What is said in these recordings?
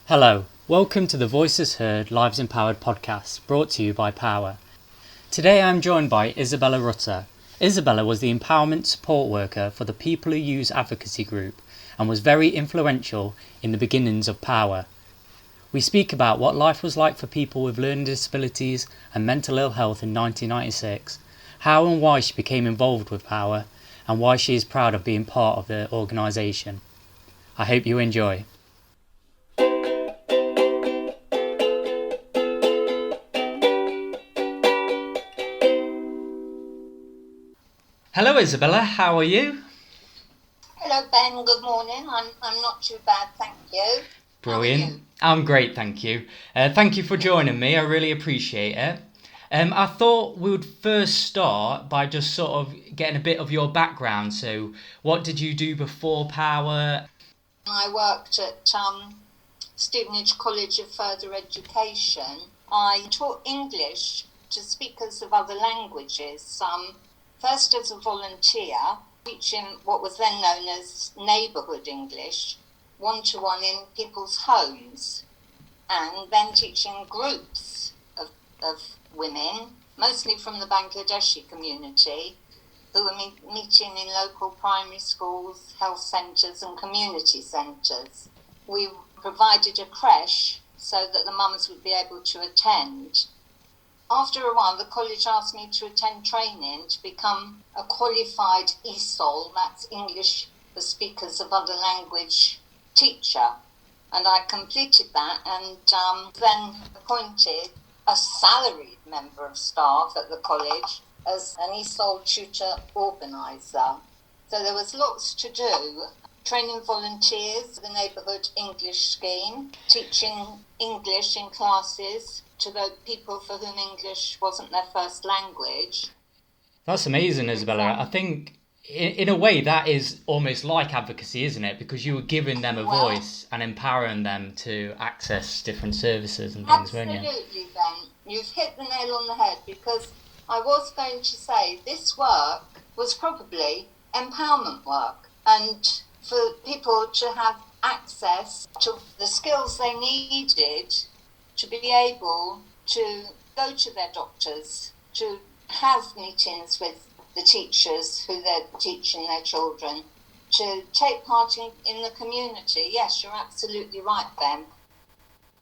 Hello, welcome to the Voices Heard, Lives Empowered podcast, brought to you by POhWER. Today I'm joined by Isabella Rutter. Isabella was the empowerment support worker for the People Who Use advocacy group and was very influential in the beginnings of POhWER. We speak about what life was like for people with learning disabilities and mental ill health in 1996, how and why she became involved with POhWER, and why she is proud of being part of the organisation. I hope you enjoy. Hello Isabella, how are you? Hello Ben, good morning. I'm not too bad, thank you. Brilliant. How are you? I'm great, thank you. Thank you for joining me, I really appreciate it. I thought we would first start by just sort of getting a bit of your background. So what did you do before POhWER? I worked at Stevenage College of Further Education. I taught English to speakers of other languages, first as a volunteer, teaching what was then known as neighbourhood English, one-to-one in people's homes, and then teaching groups of women, mostly from the Bangladeshi community, who were meeting in local primary schools, health centres and community centres. We provided a creche so that the mums would be able to attend. After a while, the college asked me to attend training to become a qualified ESOL, that's English for Speakers of Other Language teacher. And I completed that and then appointed a salaried member of staff at the college as an ESOL tutor organiser. So there was lots to do. Training volunteers, the neighbourhood English scheme, teaching English in classes to the people for whom English wasn't their first language. That's amazing, Isabella. I think in a way that is almost like advocacy, isn't it? Because you were giving them a voice and empowering them to access different services and things, weren't you? Absolutely, Ben. You've hit the nail on the head, because I was going to say this work was probably empowerment work, and for people to have access to the skills they needed to be able to go to their doctors, to have meetings with the teachers who they're teaching their children, to take part in the community. Yes, you're absolutely right, Ben.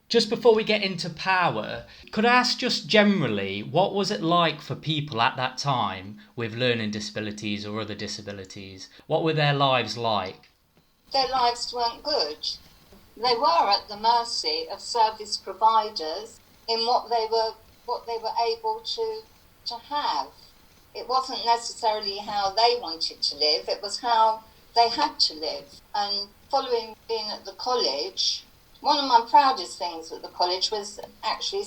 Just before we get into POhWER, could I ask just generally, what was it like for people at that time with learning disabilities or other disabilities? What were their lives like? Their lives weren't good. They were at the mercy of service providers in what they were able to have. It wasn't necessarily how they wanted to live, it was how they had to live. And following being at the college, one of my proudest things at the college was actually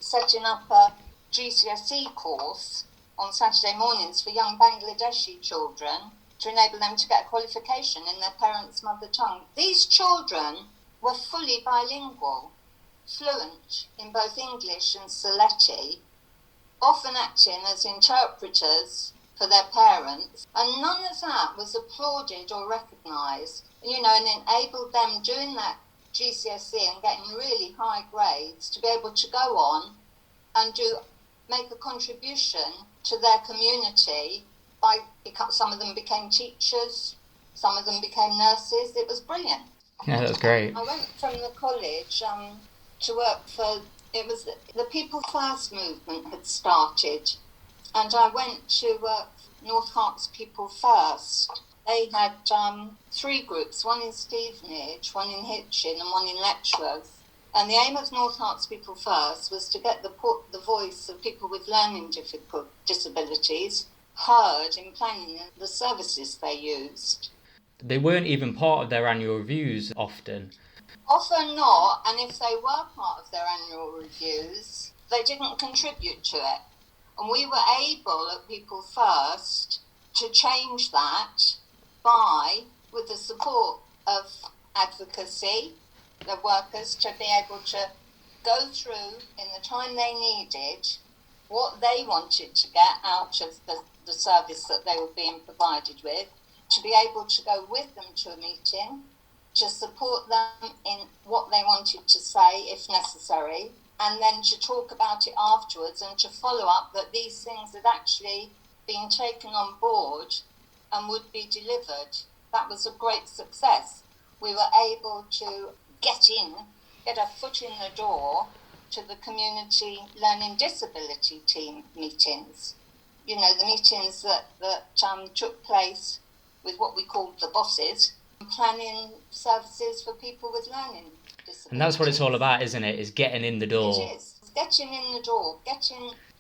setting up a GCSE course on Saturday mornings for young Bangladeshi children to enable them to get a qualification in their parents' mother tongue. These children were fully bilingual, fluent in both English and Sylheti, often acting as interpreters for their parents, and none of that was applauded or recognised, and enabled them doing that GCSE and getting really high grades to be able to go on and make a contribution to their community. Some of them became teachers, some of them became nurses. It was brilliant. Yeah, that's great. I went from the college to work the People First movement had started, and I went to work North Hart's People First. They had three groups, one in Stevenage, one in Hitchin and one in Letchworth. And the aim of North Hart's People First was to get the voice of people with learning disabilities heard in planning the services they used. They weren't even part of their annual reviews often. Often not, and if they were part of their annual reviews, they didn't contribute to it. And we were able at People First to change that with the support of advocacy, the workers, to be able to go through in the time they needed what they wanted to get out of the service that they were being provided with, to be able to go with them to a meeting, to support them in what they wanted to say, if necessary, and then to talk about it afterwards and to follow up that these things had actually been taken on board and would be delivered. That was a great success. We were able to get a foot in the door to the community learning disability team meetings. You know, the meetings that took place with what we called the bosses, planning services for people with learning disabilities. And that's what it's all about, isn't it? Is getting in the door. It is. Getting in the door.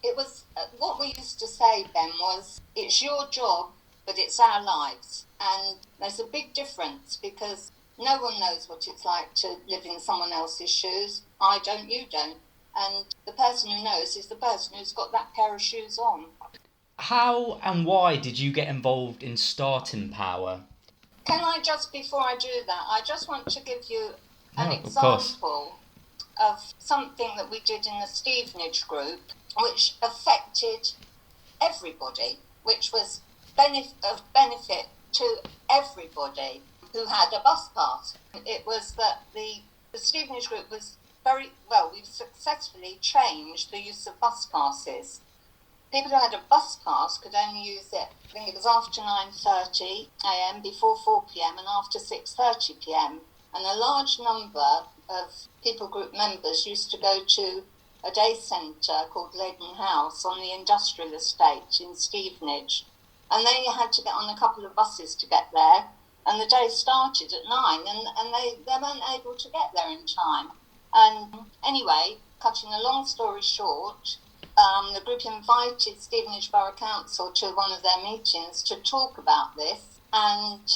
It was, what we used to say, Ben, was, it's your job, but it's our lives. And there's a big difference because no one knows what it's like to live in someone else's shoes. I don't, you don't. And the person who knows is the person who's got that pair of shoes on. How and why did you get involved in starting POhWER? Can I just, before I do that, I just want to give you an Of course. example of something that we did in the Stevenage group, which affected everybody, which was of benefit to everybody who had a bus pass. It was that the Stevenage group was we've successfully changed the use of bus passes. People who had a bus pass could only use it, I think it was after 9:30 a.m, before 4 p.m, and after 6:30 p.m. And a large number of people group members used to go to a day centre called Leyden House on the industrial estate in Stevenage. And they had to get on a couple of buses to get there. And the day started at 9, and they weren't able to get there in time. And anyway, cutting a long story short, the group invited Stevenage Borough Council to one of their meetings to talk about this. And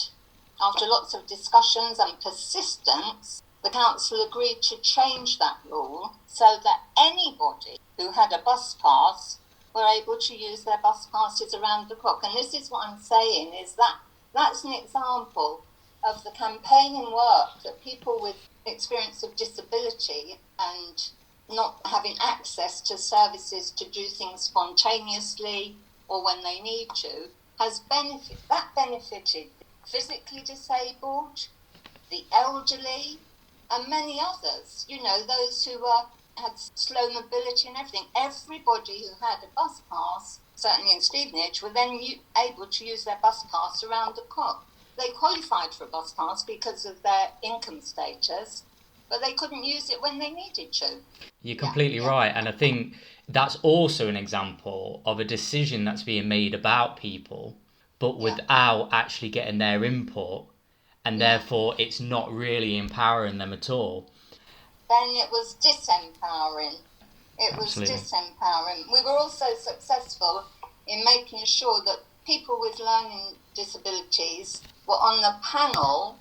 after lots of discussions and persistence, the council agreed to change that rule so that anybody who had a bus pass were able to use their bus passes around the clock. And this is what I'm saying, is that that's an example of the campaigning work that people with experience of disability and not having access to services to do things spontaneously or when they need to, benefited the physically disabled, the elderly, and many others. You know, those who had slow mobility and everything. Everybody who had a bus pass, certainly in Stevenage, were then able to use their bus pass around the clock. They qualified for a bus pass because of their income status, but they couldn't use it when they needed to. You're completely right. And I think that's also an example of a decision that's being made about people, but without actually getting their input. And therefore, it's not really empowering them at all. Then it was disempowering. Absolutely. Disempowering. We were also successful in making sure that people with learning disabilities were on the panel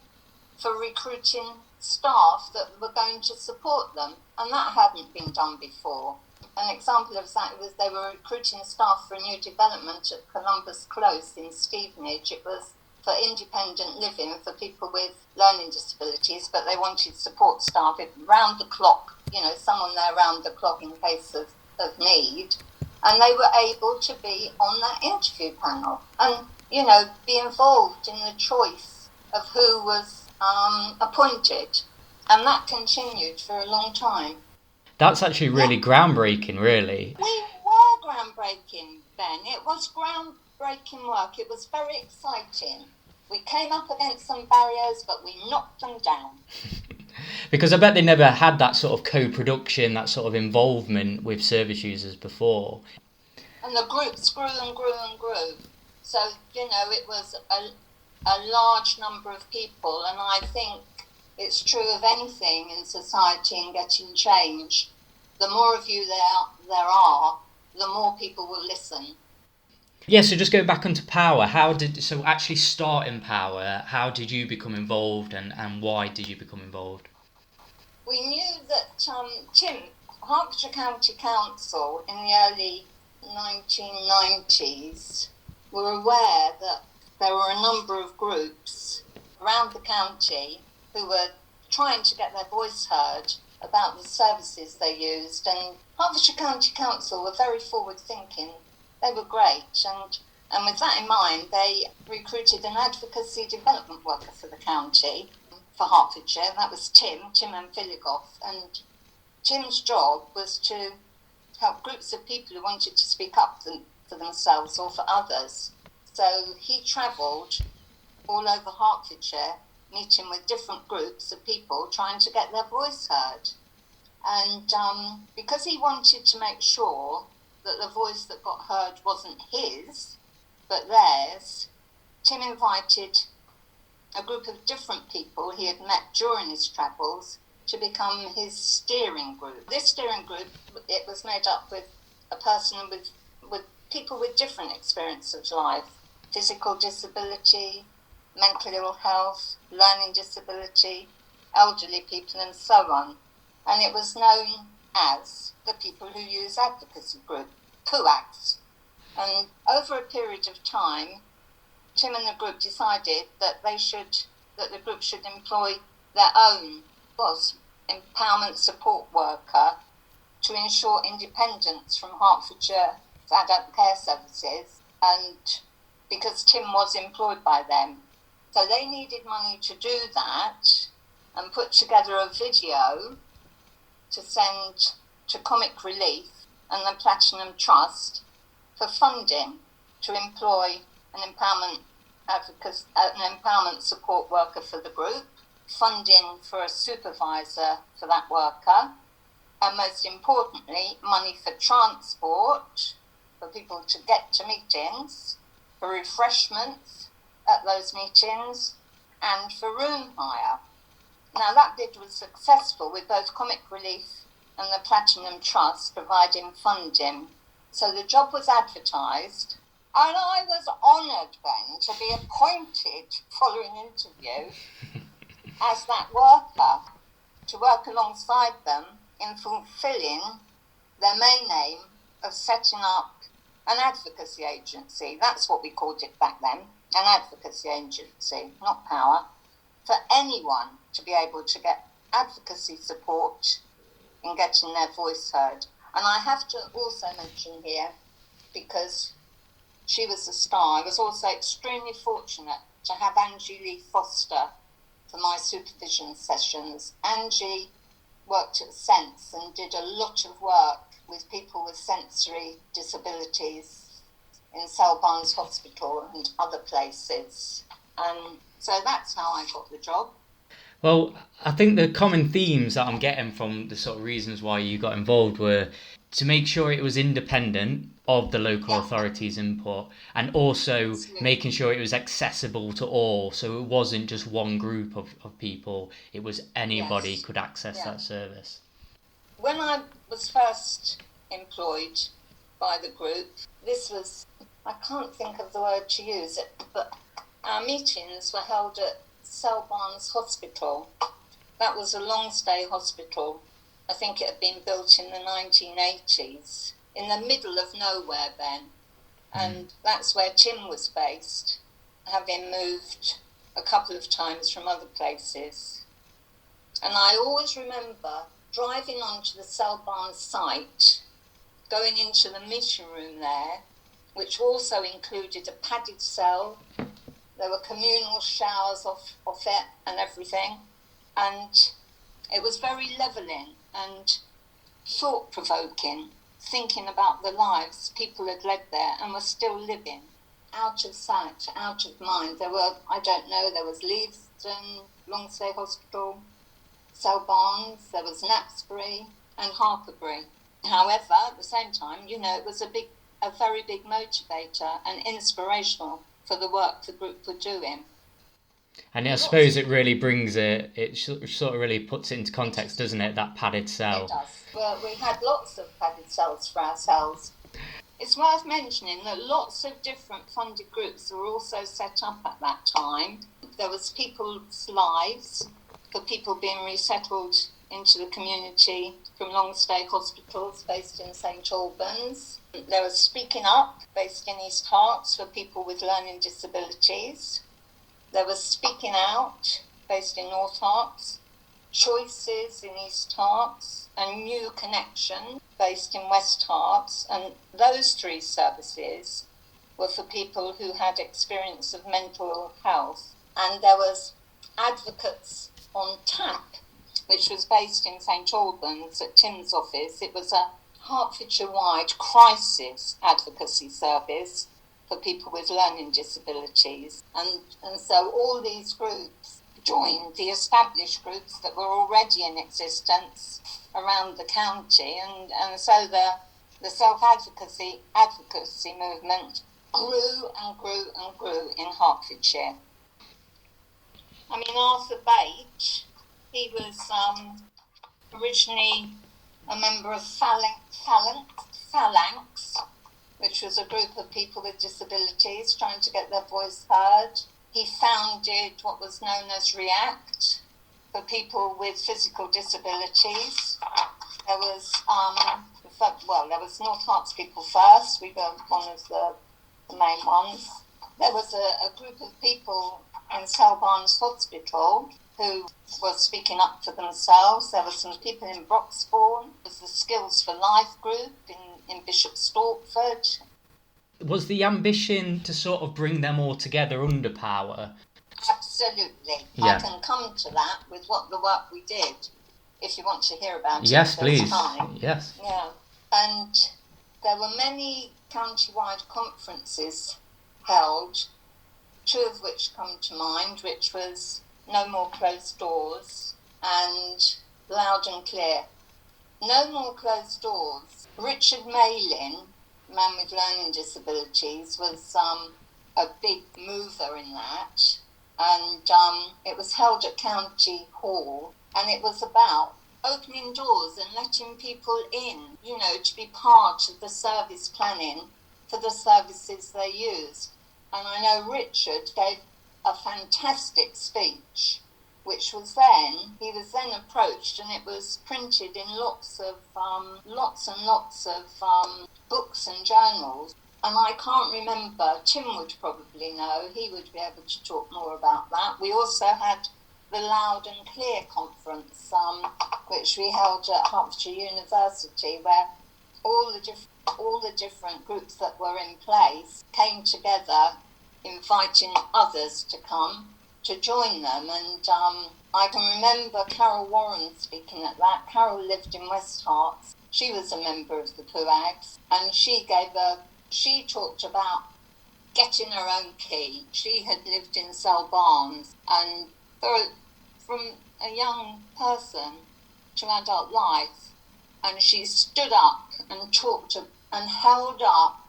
for recruiting staff that were going to support them, and that hadn't been done before. An example of that was they were recruiting staff for a new development at Columbus Close in Stevenage. It was for independent living for people with learning disabilities, but they wanted support staff round the clock, you know, someone there round the clock in case of need. And they were able to be on that interview panel and, you know, be involved in the choice of who was appointed. And that continued for a long time. That's actually really groundbreaking, really. We were groundbreaking, Ben. It was groundbreaking work. It was very exciting. We came up against some barriers, but we knocked them down. Because I bet they never had that sort of co-production, that sort of involvement with service users before. And the groups grew and grew and grew. So, you know, it was a large number of people, and I think it's true of anything in society and getting change. The more of you there are, the more people will listen. Yeah, so just going back onto POhWER, so actually starting POhWER, how did you become involved and why did you become involved? We knew that Hertfordshire County Council in the early 1990s were aware that there were a number of groups around the county who were trying to get their voice heard about the services they used, and Hertfordshire County Council were very forward thinking. They were great, and with that in mind, they recruited an advocacy development worker for the county. for Hertfordshire. That was Tim and Philigoff. And Tim's job was to help groups of people who wanted to speak up for themselves or for others. So he travelled all over Hertfordshire, meeting with different groups of people trying to get their voice heard. And because he wanted to make sure that the voice that got heard wasn't his, but theirs, Tim invited a group of different people he had met during his travels to become his steering group. This steering group, it was made up with a person with people with different experiences of life: physical disability, mental ill health, learning disability, elderly people, and so on. And it was known as the People Who Use Advocacy Group, POhWER. And over a period of time, Tim and the group decided that the group should employ their own empowerment support worker to ensure independence from Hertfordshire adult care services, and because Tim was employed by them. So they needed money to do that and put together a video to send to Comic Relief and the Platinum Trust for funding to employ an empowerment support worker for the group, funding for a supervisor for that worker, and most importantly, money for transport, for people to get to meetings, for refreshments at those meetings, and for room hire. Now that bid was successful, with both Comic Relief and the Platinum Trust providing funding. So the job was advertised, and I was honoured then to be appointed following interview as that worker, to work alongside them in fulfilling their main aim of setting up an advocacy agency. That's what we called it back then, an advocacy agency, not POhWER, for anyone to be able to get advocacy support in getting their voice heard. And I have to also mention here, because she was a star, I was also extremely fortunate to have Angie Lee Foster for my supervision sessions. Angie worked at Sense and did a lot of work with people with sensory disabilities in Selborne's Hospital and other places. And so that's how I got the job. Well, I think the common themes that I'm getting from the sort of reasons why you got involved were to make sure it was independent of the local authorities' input, and also making sure it was accessible to all, so it wasn't just one group of people, it was anybody could access that service. When I was first employed by the group, this was, I can't think of the word to use, but our meetings were held at Selborne's Hospital. That was a long-stay hospital. I think it had been built in the 1980s, in the middle of nowhere then. And that's where Tim was based, having moved a couple of times from other places. And I always remember driving onto the Selborne site, going into the meeting room there, which also included a padded cell. There were communal showers off it and everything. And it was very levelling and thought-provoking, thinking about the lives people had led there and were still living. Out of sight, out of mind. There were, there was Leavesden, Longstay Hospital, Selborne's, there was Knapsbury and Harperbury. However, at the same time, it was a very big motivator and inspirational for the work the group were doing. And I suppose it really brings it sort of really puts it into context, doesn't it, that padded cell? It does. Well, we had lots of padded cells for ourselves. It's worth mentioning that lots of different funded groups were also set up at that time. There was People's Lives, for people being resettled into the community from long-stay hospitals based in St Albans. There was Speaking Up, based in East Herts, for people with learning disabilities. There was Speaking Out, based in North Herts, Choices in East Herts, and New Connection, based in West Herts. And those three services were for people who had experience of mental health. And there was Advocates on tap, which was based in St Albans at Tim's office. It was a Hertfordshire-wide crisis advocacy service for people with learning disabilities. And so all these groups joined the established groups that were already in existence around the county, and so the self-advocacy movement grew and grew and grew in Hertfordshire. I mean, Arthur Bache, he was originally a member of Phalanx, which was a group of people with disabilities trying to get their voice heard. He founded what was known as REACT for people with physical disabilities. There was, there was North Herts People First. We were one of the main ones. There was a group of people in Selbarns Hospital who were speaking up for themselves. There were some people in Broxbourne. There was the Skills for Life group in Bishop Stortford. Was the ambition to sort of bring them all together under POhWER? Absolutely. Yeah. I can come to that with the work we did, if you want to hear about it. Yes, please. Time. Yes. Yeah. And there were many county-wide conferences held, two of which come to mind, which was No More Closed Doors and Loud and Clear. No More Closed Doors. Richard Malin, man with learning disabilities, was a big mover in that, and it was held at County Hall, and it was about opening doors and letting people in, to be part of the service planning for the services they use. And I know Richard gave a fantastic speech, he was then approached, and it was printed in lots and lots of books and journals. And I can't remember, Tim would probably know, he would be able to talk more about that. We also had the Loud and Clear conference, which we held at Hertfordshire University, where all the different groups that were in place came together, inviting others to come to join them. And I can remember Carol Warren speaking at that. Carol lived in West Herts. She was a member of the POhWER, and she talked about getting her own key. She had lived in Selbarns, and from a young person to adult life, and she stood up and talked and held up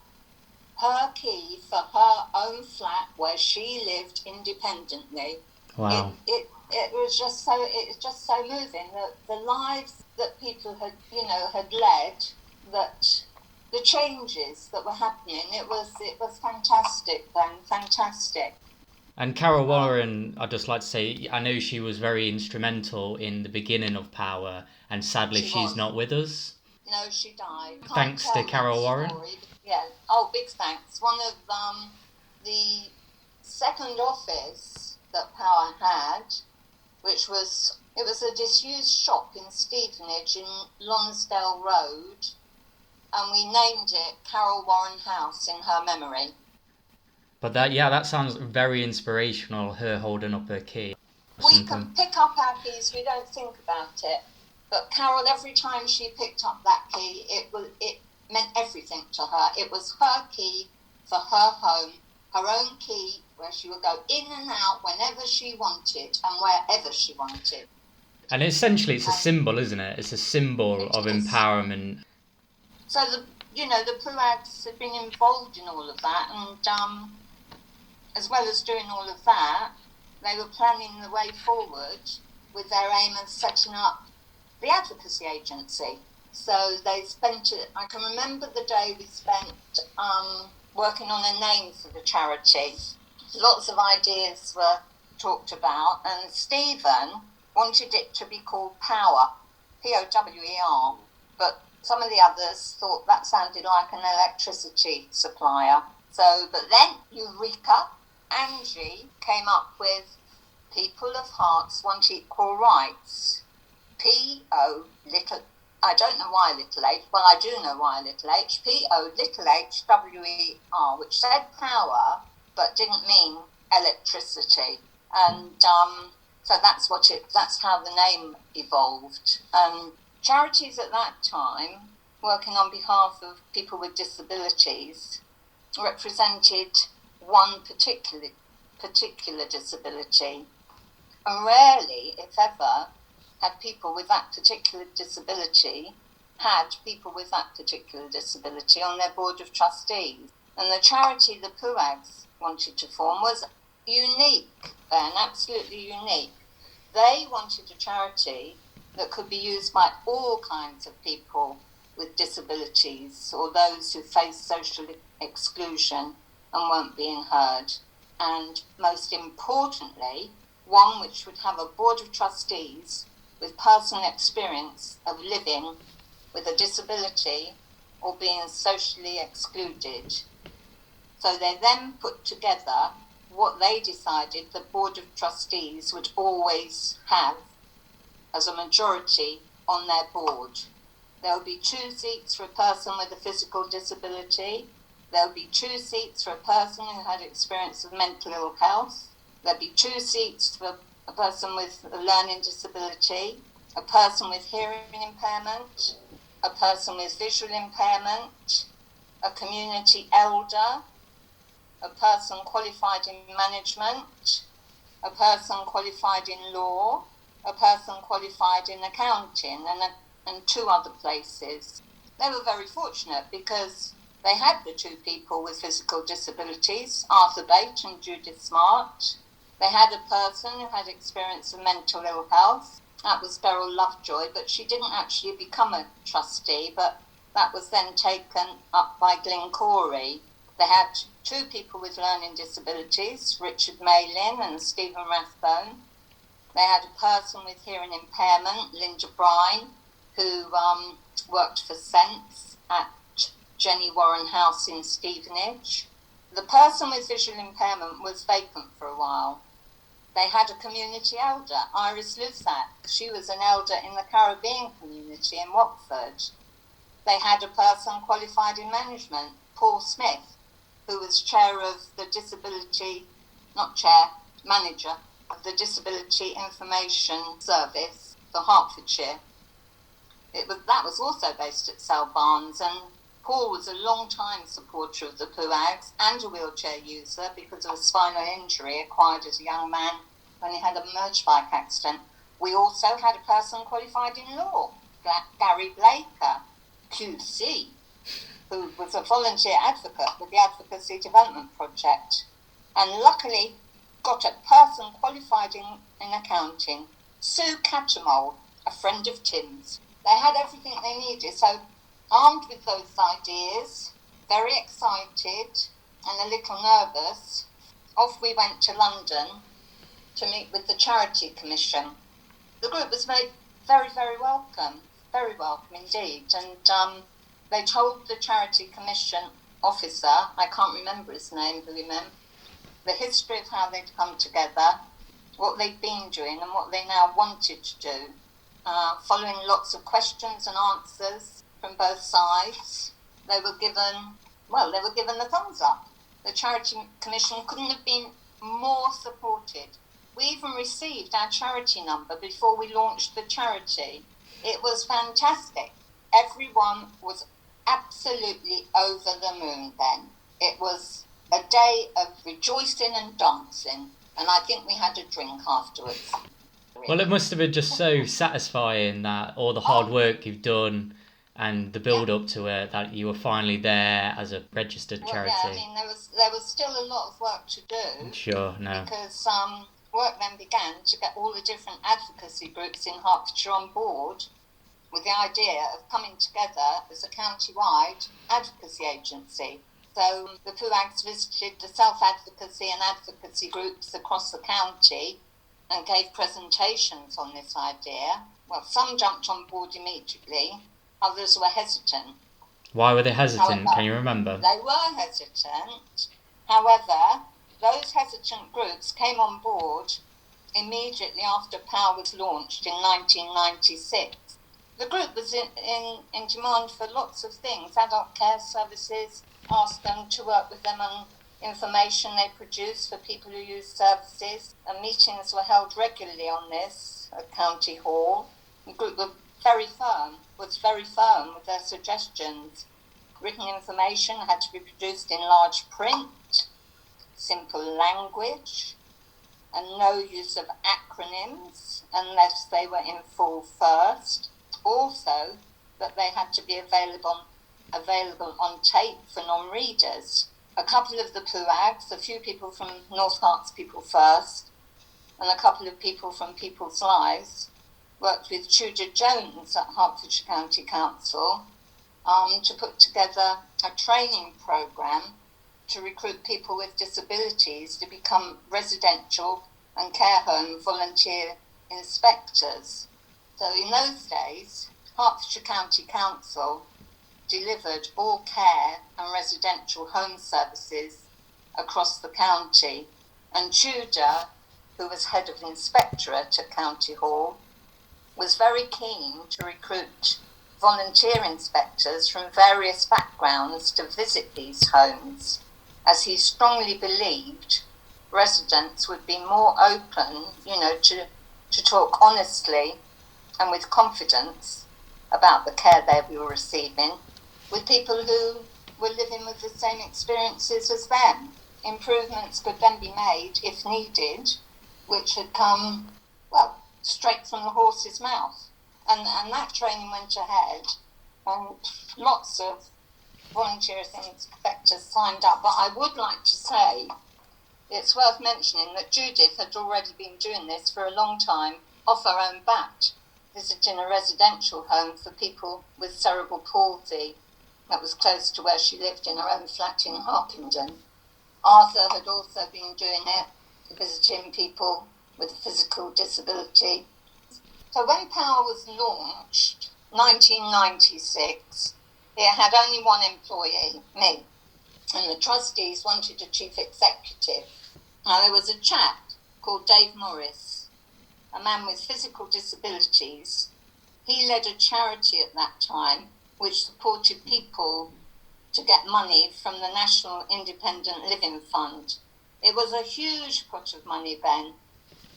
her key for her own flat where she lived independently. Wow. It was just so moving, the lives that people had led, that the changes that were happening. It was fantastic then, fantastic. And Carol Warren, I'd just like to say, I know she was very instrumental in the beginning of POhWER, and sadly she's not with us. No, she died. Thanks to Carol Warren. Yeah. Oh, big thanks. One of the second office that POhWER had, it was a disused shop in Stevenage in Lonsdale Road, and we named it Carol Warren House in her memory. But that sounds very inspirational, her holding up her key. We can pick up our keys, we don't think about it. But Carol, every time she picked up that key, it meant everything to her. It was her key for her home, her own key where she would go in and out whenever she wanted and wherever she wanted. And essentially it's a symbol, isn't it? It's a symbol of empowerment. So the POhWER have been involved in all of that, and as well as doing all of that, they were planning the way forward with their aim of setting up the advocacy agency. So they spent it, I can remember the day we spent working on a name for the charity. Lots of ideas were talked about, and Stephen wanted it to be called POhWER, P-O-W-E-R, but some of the others thought that sounded like an electricity supplier. But then Eureka, Angie, came up with People of Hearts Want Equal Rights. I don't know why little h, well I do know why little h, POhWER, which said power, but didn't mean electricity. And So that's how the name evolved. Charities at that time, working on behalf of people with disabilities, represented one particular disability, and rarely, if ever, had people with that particular disability on their board of trustees. And the charity the POhWER wanted to form was unique then, absolutely unique. They wanted a charity that could be used by all kinds of people with disabilities or those who face social exclusion and weren't being heard. And most importantly, one which would have a board of trustees with personal experience of living with a disability or being socially excluded. So they then put together what they decided the board of trustees would always have as a majority on their board. There would be 2 seats for a person with a physical disability. There would be 2 seats for a person who had experience of mental ill health. There would be 2 seats for a person with a learning disability, a person with hearing impairment, a person with visual impairment, a community elder, a person qualified in management, a person qualified in law, a person qualified in accounting, and 2 other places. They were very fortunate because they had the 2 people with physical disabilities, Arthur Bate and Judith Smart. They had a person who had experience of mental ill health. That was Beryl Lovejoy, but she didn't actually become a trustee, but that was then taken up by Glyn Corey. They had 2 people with learning disabilities, Richard Malin and Stephen Rathbone. They had a person with hearing impairment, Linda Brine, who worked for Sense at Jenny Warren House in Stevenage. The person with visual impairment was vacant for a while. They had a community elder, Iris Lusac. She was an elder in the Caribbean community in Watford. They had a person qualified in management, Paul Smith, who was manager of the Disability Information Service for Hertfordshire. That was also based at Sale Barnes, and Paul was a long-time supporter of the POhWER and a wheelchair user because of a spinal injury acquired as a young man when he had a motorbike accident. We also had a person qualified in law, Gary Blaker, QC, who was a volunteer advocate with the Advocacy Development Project, and luckily got a person qualified in accounting, Sue Cattermole, a friend of Tim's. They had everything they needed, so armed with those ideas, very excited and a little nervous, off we went to London to meet with the Charity Commission. The group was made very, very welcome indeed, and they told the Charity Commission officer, I can't remember his name, who he meant, the history of how they'd come together, what they'd been doing and what they now wanted to do, following lots of questions and answers from both sides. They were given the thumbs up. The Charity Commission couldn't have been more supported. We even received our charity number before we launched the charity. It was fantastic. Everyone was absolutely over the moon then. It was a day of rejoicing and dancing, and I think we had a drink afterwards. Well, it must have been just so satisfying that all the hard work you've done and the build-up to it, that you were finally there as a registered charity. Yeah, I mean, there was still a lot of work to do. Sure, no. Because work then began to get all the different advocacy groups in Hertfordshire on board with the idea of coming together as a county-wide advocacy agency. So the POhWER visited the self-advocacy and advocacy groups across the county and gave presentations on this idea. Well, some jumped on board immediately, others were hesitant. Why were they hesitant? Can you remember? They were hesitant. However, those hesitant groups came on board immediately after POhWER was launched in 1996. The group was in demand for lots of things. Adult care services asked them to work with them on information they produced for people who use services, and meetings were held regularly on this at County Hall. The group was very firm with their suggestions. Written information had to be produced in large print, simple language, and no use of acronyms unless they were in full first. Also, that they had to be available on tape for non-readers. A couple of the POhWERs, a few people from North Herts People First, and a couple of people from People's Lives, worked with Tudor Jones at Hertfordshire County Council to put together a training programme to recruit people with disabilities to become residential and care home volunteer inspectors. So in those days, Hertfordshire County Council delivered all care and residential home services across the county, and Tudor, who was head of inspectorate at County Hall, was very keen to recruit volunteer inspectors from various backgrounds to visit these homes, as he strongly believed residents would be more open, to talk honestly and with confidence about the care they were receiving with people who were living with the same experiences as them. Improvements could then be made, if needed, which had come, straight from the horse's mouth. And that training went ahead, and lots of volunteers and inspectors signed up. But I would like to say it's worth mentioning that Judith had already been doing this for a long time off her own bat, visiting a residential home for people with cerebral palsy that was close to where she lived in her own flat in Harpenden. Arthur had also been doing it, visiting people with physical disability. So when POhWER was launched, 1996, it had only one employee, me, and the trustees wanted a chief executive. Now there was a chap called Dave Morris, a man with physical disabilities. He led a charity at that time which supported people to get money from the National Independent Living Fund. It was a huge pot of money then,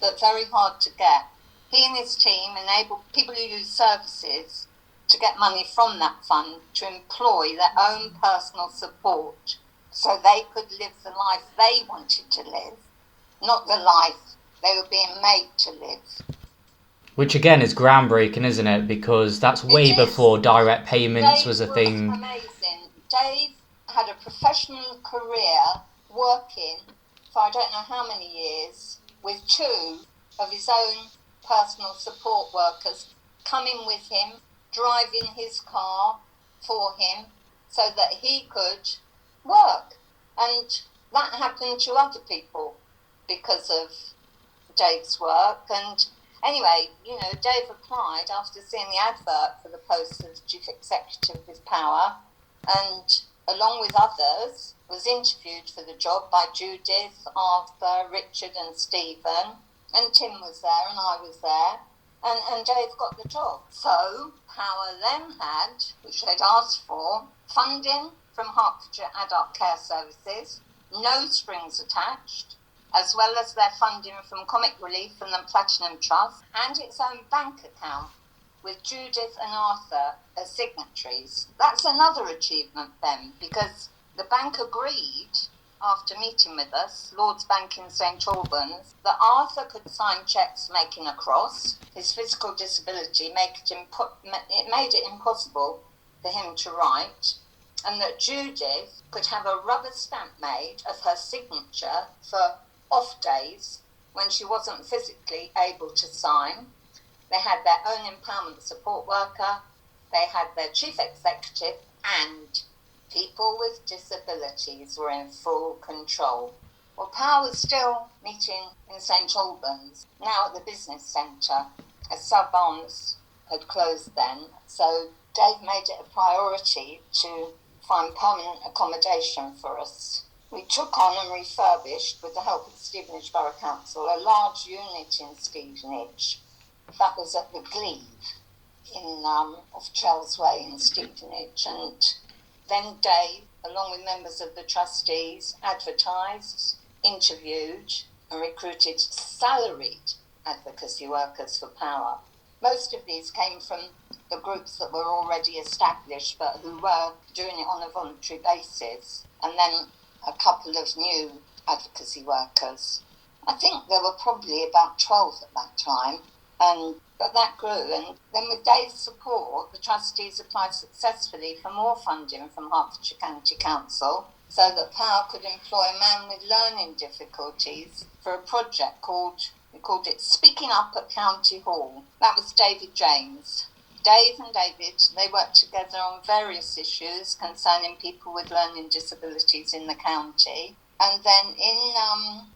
but very hard to get. He and his team enabled people who use services to get money from that fund to employ their own personal support so they could live the life they wanted to live, not the life they were being made to live. Which again is groundbreaking, isn't it? Because that's way before direct payments was a thing. Amazing. Dave had a professional career working for I don't know how many years with two of his own personal support workers coming with him, driving his car for him so that he could work. And that happened to other people because of Dave's work. And anyway, Dave applied after seeing the advert for the post of chief executive with POhWER, and along with others was interviewed for the job by Judith, Arthur, Richard and Stephen, and Tim was there and I was there, and Dave got the job. So POhWER then had, which they'd asked for, funding from Hertfordshire Adult Care Services, no strings attached, as well as their funding from Comic Relief and the Platinum Trust, and its own bank account with Judith and Arthur as signatories. That's another achievement then, because the bank agreed, after meeting with us, Lord's Bank in St Albans, that Arthur could sign cheques making a cross. His physical disability made it impossible for him to write, and that Judith could have a rubber stamp made of her signature for off days when she wasn't physically able to sign. They had their own empowerment support worker, they had their chief executive, and people with disabilities were in full control. Well, POhWER was still meeting in St Albans, now at the business centre, as Sub-Arms had closed then, so Dave made it a priority to find permanent accommodation for us. We took on and refurbished, with the help of Stevenage Borough Council, a large unit in Stevenage. That was at the Glebe off Chelsea Way in Stevenage. And then Dave along with members of the trustees, advertised, interviewed and recruited salaried advocacy workers for POhWER. Most of these came from the groups that were already established but who were doing it on a voluntary basis, and then a couple of new advocacy workers. I think there were probably about 12 at that time, but that grew, and then with Dave's support, the trustees applied successfully for more funding from Hertfordshire County Council so that POhWER could employ a man with learning difficulties for a project we called it Speaking Up at County Hall. That was David James. Dave and David, they worked together on various issues concerning people with learning disabilities in the county, and then in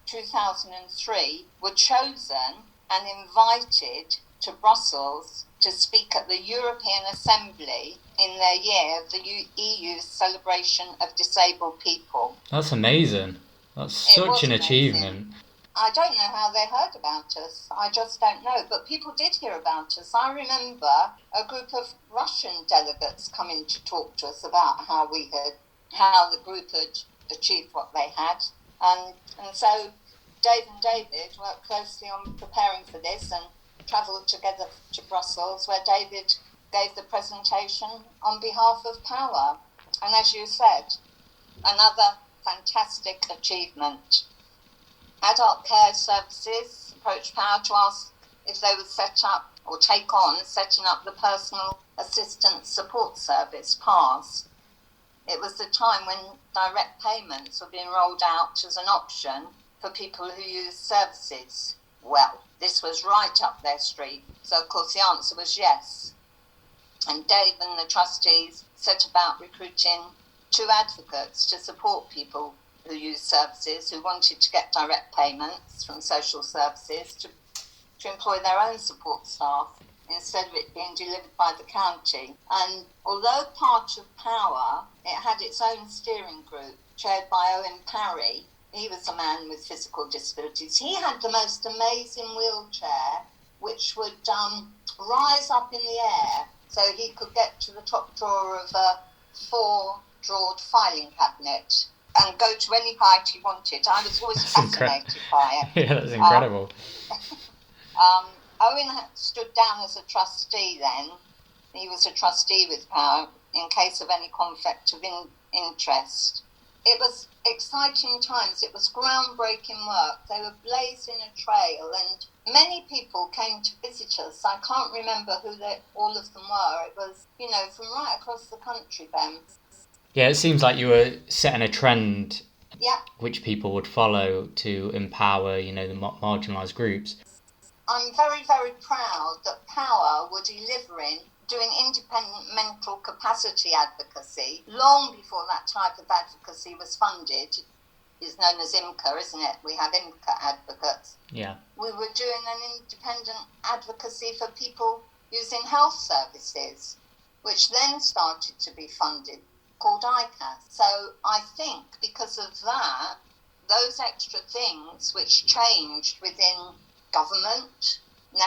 2003 were chosen and invited to Brussels to speak at the European Assembly in their year of the EU's celebration of disabled people. That's amazing. That's such an achievement. I don't know how they heard about us. I just don't know. But people did hear about us. I remember a group of Russian delegates coming to talk to us about how the group had achieved what they had. And so Dave and David worked closely on preparing for this and travelled together to Brussels, where David gave the presentation on behalf of POhWER. And as you said, another fantastic achievement. Adult Care Services approached POhWER to ask if they would set up or take on setting up the Personal Assistance Support Service, PASS. It was the time when direct payments were being rolled out as an option for people who use services. Well, this was right up their street, so of course the answer was yes. And Dave and the trustees set about recruiting 2 advocates to support people who use services, who wanted to get direct payments from social services to employ their own support staff instead of it being delivered by the county. And although part of POhWER, it had its own steering group chaired by Owen Parry. He was a man with physical disabilities. He had the most amazing wheelchair, which would rise up in the air so he could get to the top drawer of a 4-drawered filing cabinet and go to any height he wanted. I was always fascinated by it. Yeah, that's incredible. Owen stood down as a trustee then. He was a trustee with POhWER in case of any conflict of interest. It was exciting times. It was groundbreaking work. They were blazing a trail, and many people came to visit us. I can't remember who all of them were. It was, from right across the country then. Yeah, it seems like you were setting a trend, yeah, which people would follow to empower, the marginalised groups. I'm very, very proud that POhWER were doing independent mental capacity advocacy long before that type of advocacy was funded. It's known as IMCA, isn't it? We have IMCA advocates. Yeah. We were doing an independent advocacy for people using health services, which then started to be funded, called ICAS. So I think because of that, those extra things which changed within government, the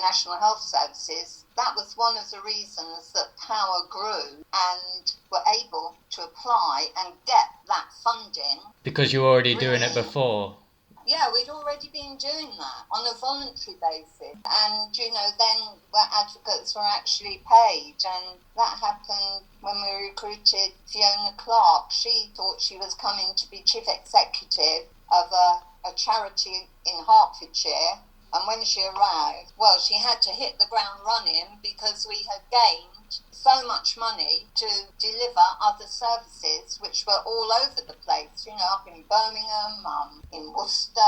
National Health Services, that was one of the reasons that POhWER grew and were able to apply and get that funding. Because you were already doing it before. Yeah, we'd already been doing that on a voluntary basis. And, then where advocates were actually paid. And that happened when we recruited Fiona Clark. She thought she was coming to be chief executive of a charity in Hertfordshire. And when she arrived, she had to hit the ground running because we had gained so much money to deliver other services which were all over the place, up in Birmingham, in Worcester,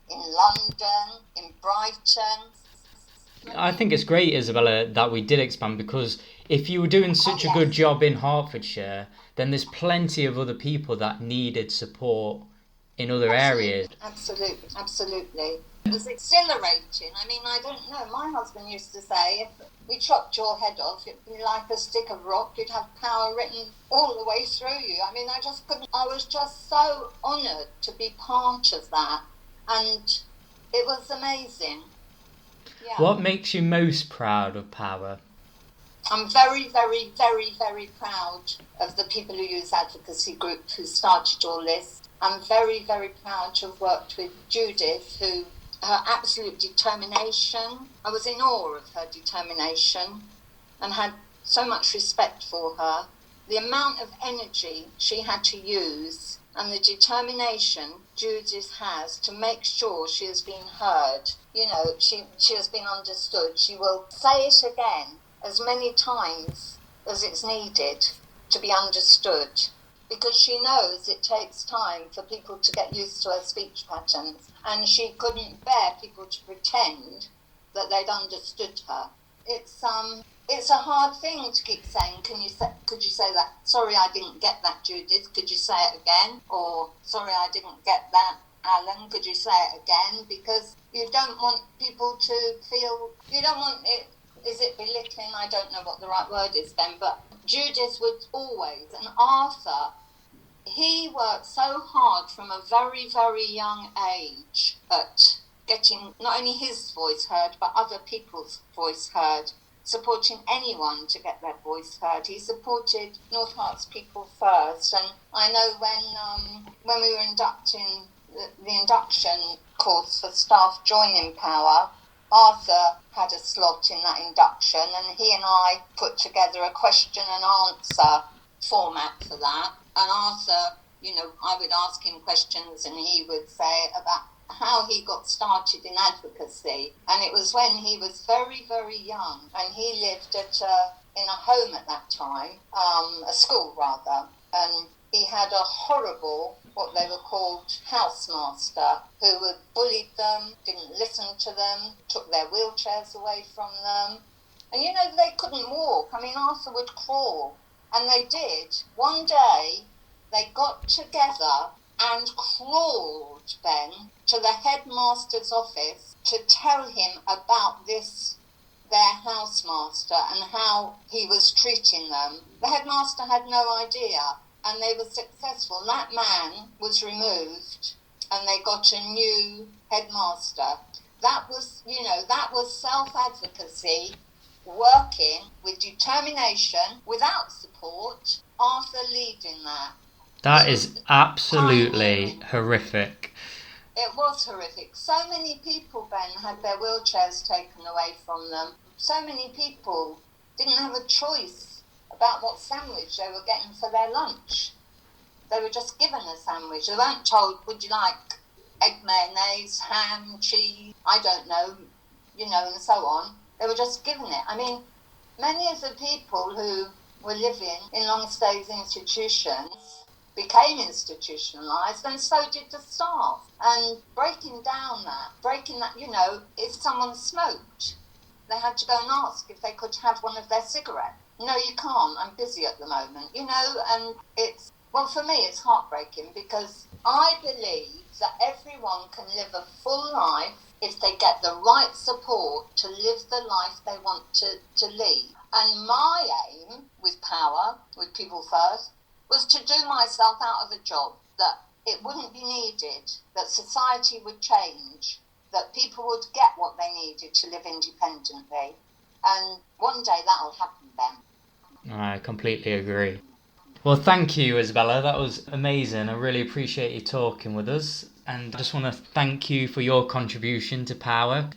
in London, in Brighton. I think it's great, Isabella, that we did expand, because if you were doing such a good job in Hertfordshire, then there's plenty of other people that needed support in other areas. Absolutely. It was exhilarating. I don't know. My husband used to say, if we chopped your head off, it'd be like a stick of rock. You'd have POhWER written all the way through you. I just couldn't. I was just so honoured to be part of that. And it was amazing. Yeah. What makes you most proud of POhWER? I'm very, very, very, very proud of the People Who Use Advocacy group who started all this. I'm very, very proud to have worked with Judith, who her absolute determination, I was in awe of her determination and had so much respect for her. The amount of energy she had to use and the determination Judith has to make sure she has been heard. You know, she has been understood. She will say it again as many times as it's needed to be understood, because she knows it takes time for people to get used to her speech patterns, and she couldn't bear people to pretend that they'd understood her. It's a hard thing to keep saying, could you say that? Sorry, I didn't get that, Judith. Could you say it again? Or, sorry, I didn't get that, Alan. Could you say it again? Because you don't want people to feel, you don't want it, is it belittling? I don't know what the right word is then, but Judith would always, and Arthur, he worked so hard from a very, very young age at getting not only his voice heard, but other people's voice heard, supporting anyone to get their voice heard. He supported North Herts people first, and I know when we were inducting the induction course for staff joining POhWER, Arthur had a slot in that induction, and he and I put together a question and answer format for that. And Arthur, you know, I would ask him questions and he would say about how he got started in advocacy. And it was when he was very, very young, and he lived in a home at that time, a school rather, and he had a horrible, what they were called, housemaster, who would bullied them, didn't listen to them, took their wheelchairs away from them. And you know, they couldn't walk. I mean, Arthur would crawl, and they did. One day, they got together and crawled, Ben, to the headmaster's office to tell him about this, their housemaster, and how he was treating them. The headmaster had no idea, and they were successful. That man was removed, and they got a new headmaster. That was, you know, that was self-advocacy, working with determination, without support, Arthur leading that. That is absolutely horrific. It was horrific. So many people, Ben, had their wheelchairs taken away from them. So many people didn't have a choice about what sandwich they were getting for their lunch. They were just given a sandwich. They weren't told, would you like egg mayonnaise, ham, cheese, I don't know, you know, and so on. They were just given it. I mean, many of the people who were living in long-stay institutions became institutionalised, and so did the staff. And breaking that, you know, if someone smoked, they had to go and ask if they could have one of their cigarettes. No, you can't, I'm busy at the moment, you know, and it's, well, for me, it's heartbreaking, because I believe that everyone can live a full life if they get the right support to live the life they want to lead. And my aim with POhWER, with People First, was to do myself out of a job, that it wouldn't be needed, that society would change, that people would get what they needed to live independently. And one day that'll happen, Ben. I completely agree. Well, thank you, Isabella. That was amazing. I really appreciate you talking with us. And I just want to thank you for your contribution to POhWER.